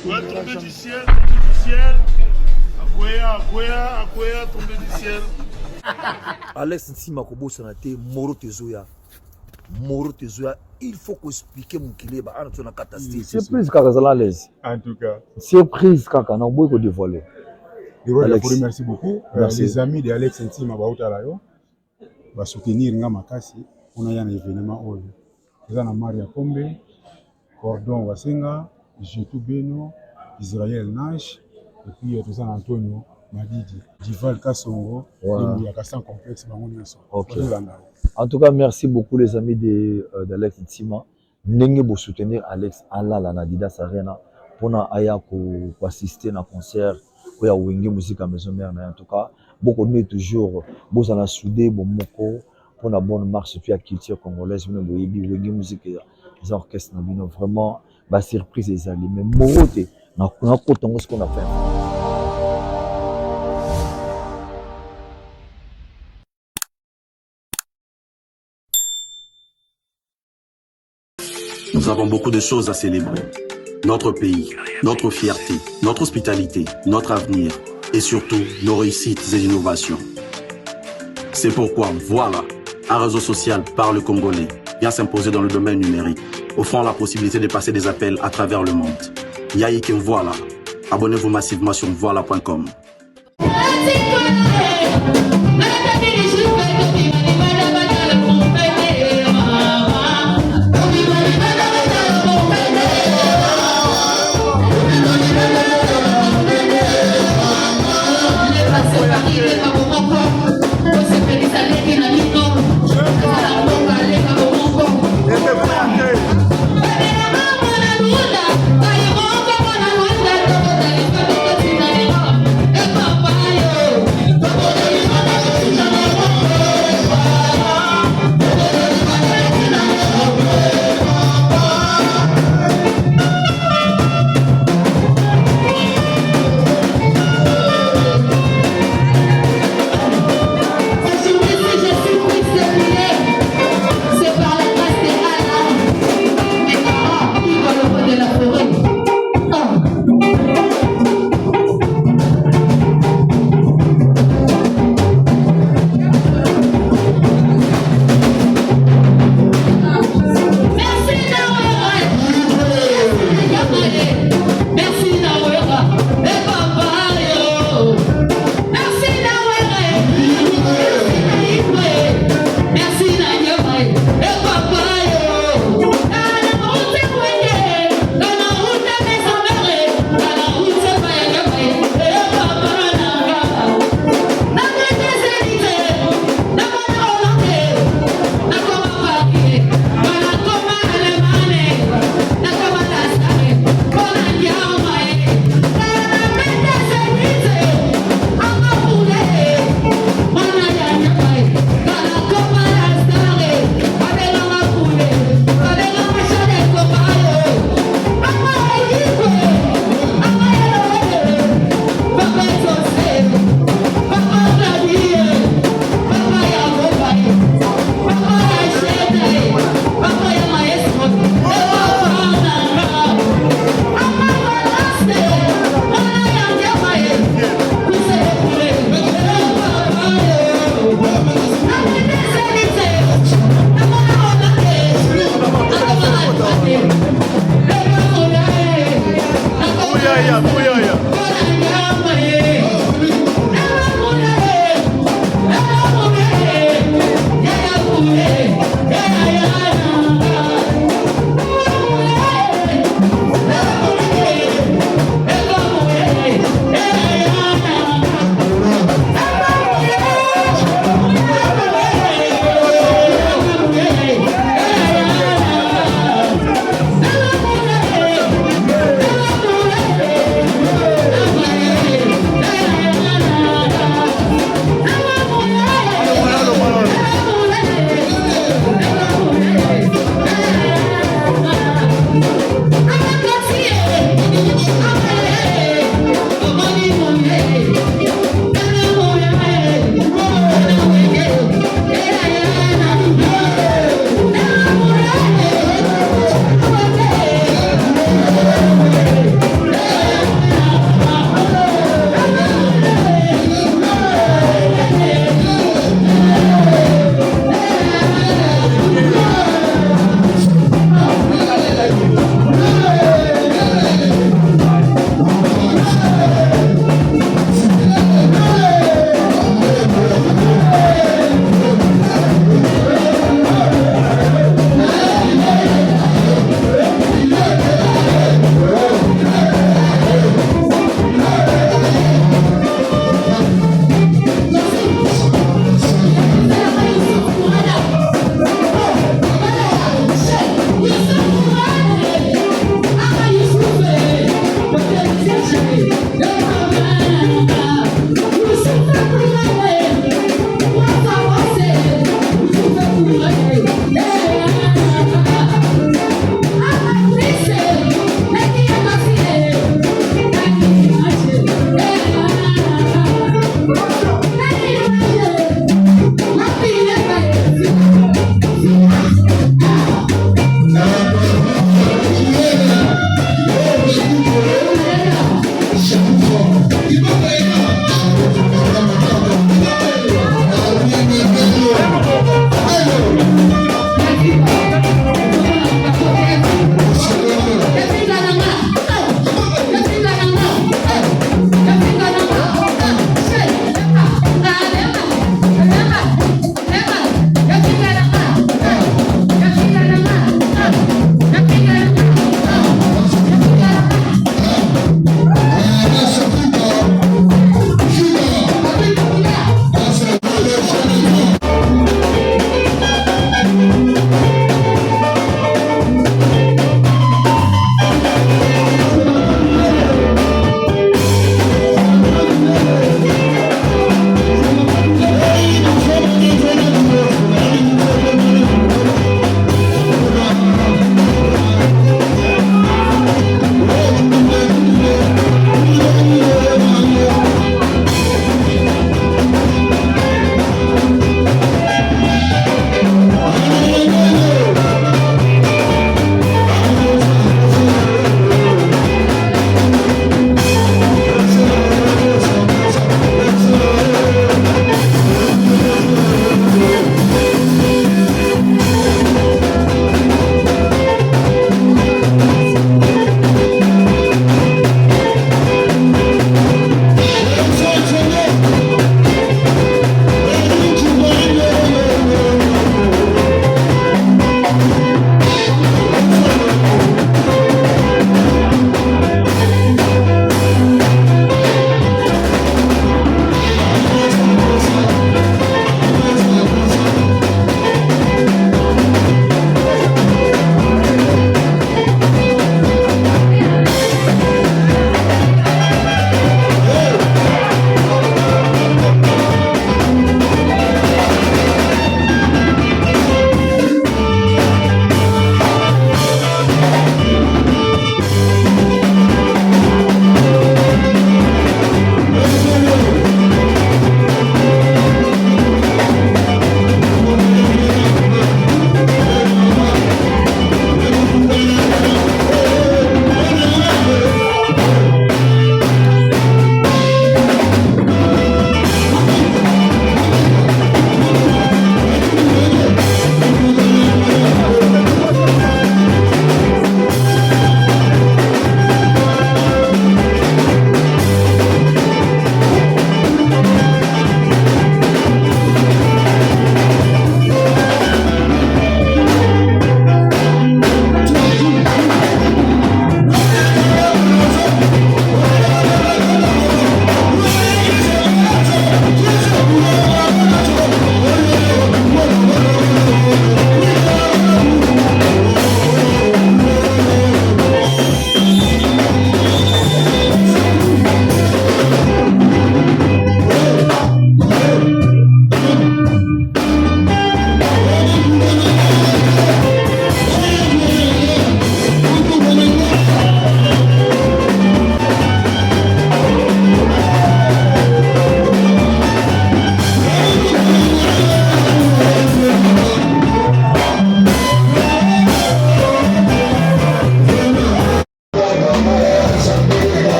Ouais, tombé du ciel, tombé du ciel. Akwea, tombé du ciel. Alex Ntima Kobosa na te Moro Tezoya. Il faut qu'on explique mon qu'il ba ana na catastrophe. Surprise kaka zala l'aise. En tout cas. Surprise kaka na boy ko dévoiler. Alex, merci beaucoup. Merci. Les amis de Alex Ntima Bautalayo va soutenir nga makasi. On a un événement oyo. Eza na Maria Pombe, Cordon Wasenga, Jetou Beno, Israël Nash et puis tout ça Antonio Madidi, Dival Kassongo, et Yakassan complexe bango nyonso. OK. En tout cas, merci beaucoup les amis d'Alex Ntima. Nenge bo soutenir Alex ala la Adidas Arena pour aya ko assister na concert ko ya Wenge musique à maison mère en tout cas. Beaucoup de toujours bozana soudé bon moko pour la bonne marche puis la culture congolaise bino boyebi Wenge musique les orchestres na bino vraiment ba surprise les amis mais morote na kotongo ce qu'on a fait. Nous avons beaucoup de choses à célébrer. Notre pays, notre fierté, notre hospitalité, notre avenir et surtout nos réussites et innovations. C'est pourquoi Voilà, un réseau social par le Congolais, vient s'imposer dans le domaine numérique, offrant la possibilité de passer des appels à travers le monde. Yaïken Voilà. Abonnez-vous massivement sur voilà.com.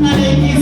Maléfique.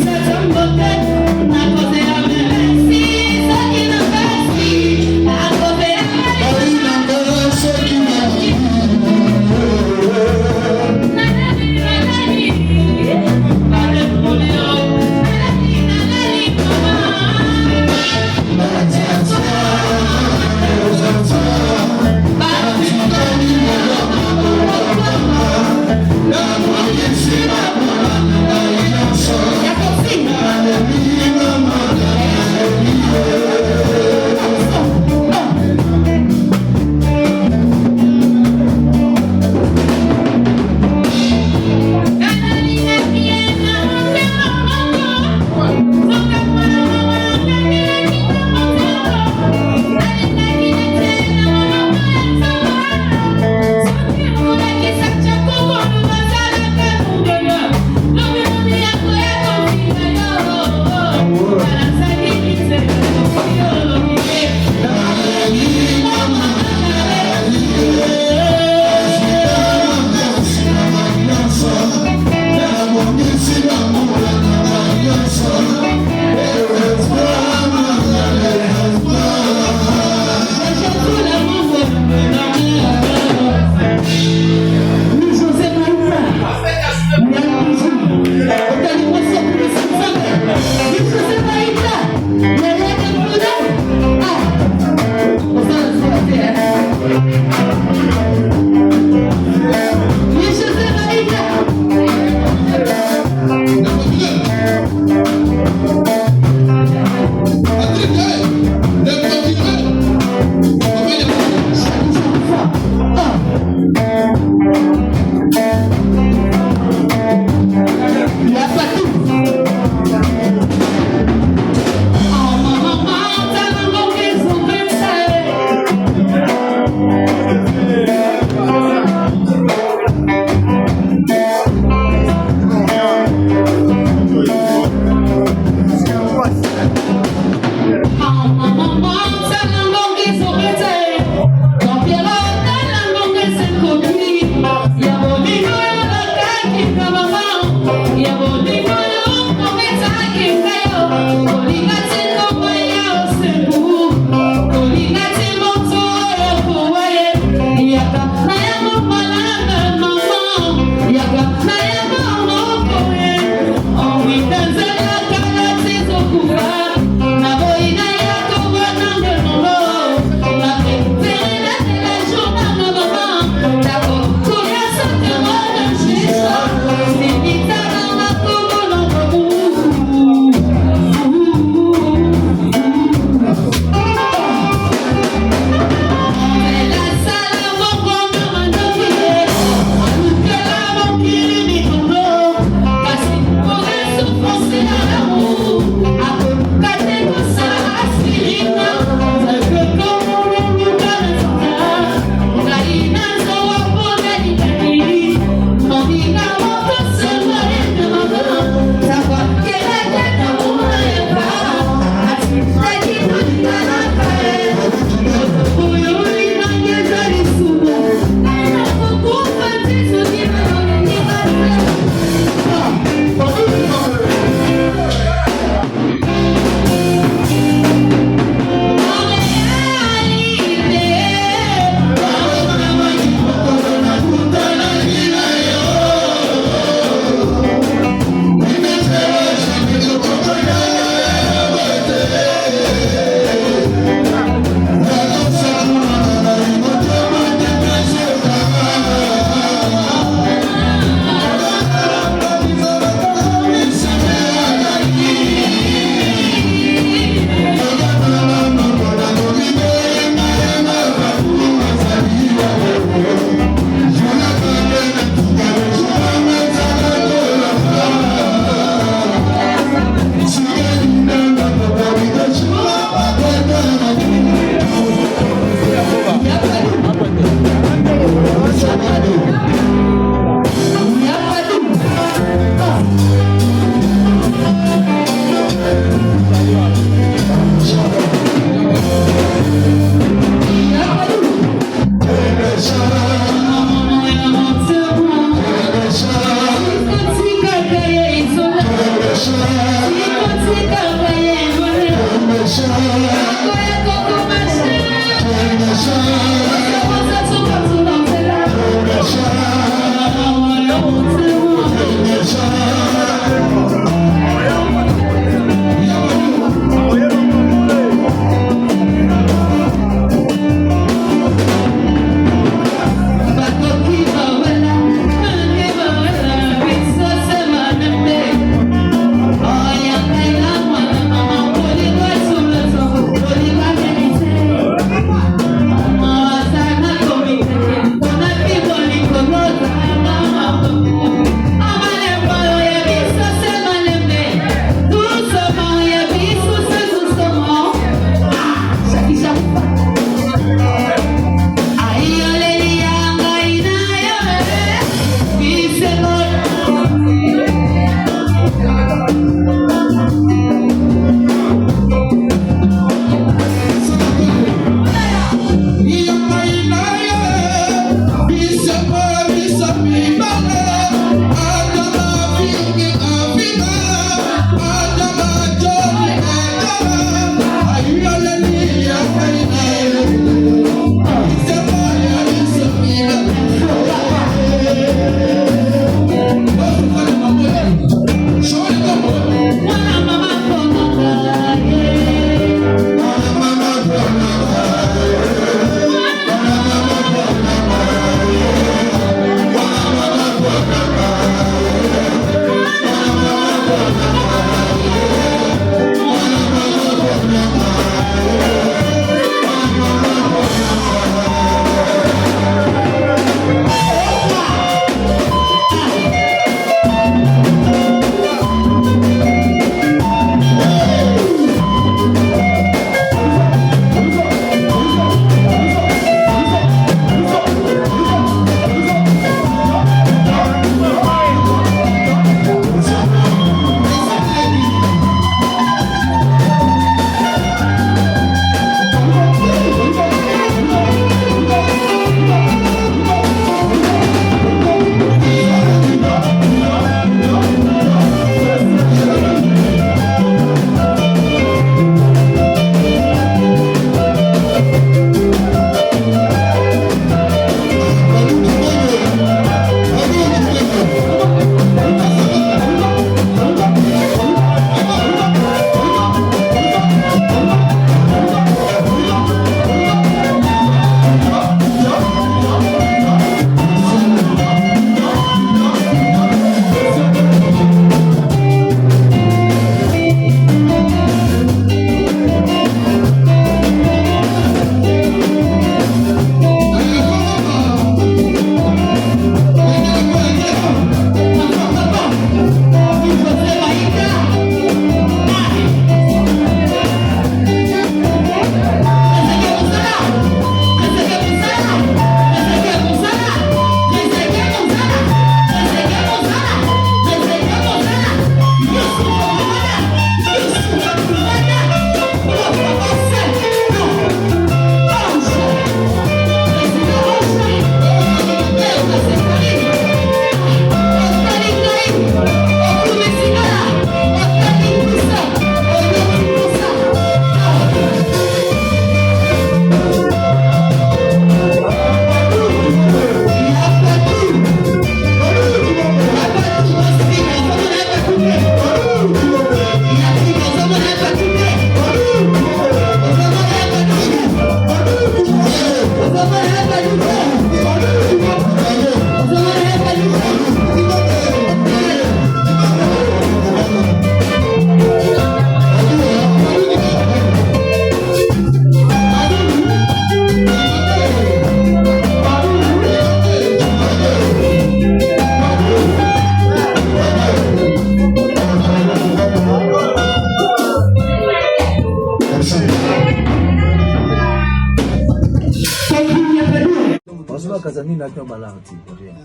Kazani na kwa balanti rien.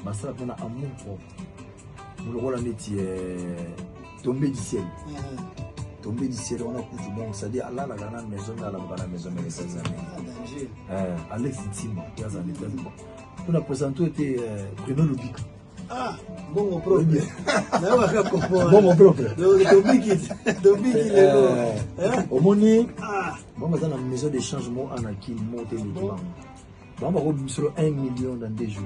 Basala pena amour propre. Nous le neti tombé du ciel. Tombé du ciel on a coutu bon, c'est-à-dire Allah la grande maison à la maison mais ça Alex Ntima, qui a zani tellement. On a présenté était Bruno Lubik. Ah, bon mon propre. Na waka kopona. Bon mon propre. Dobiki lego. Omoni bon dans la maison d'échangement en aki monter les diamants. On va remettre 1 million dans 2 jours.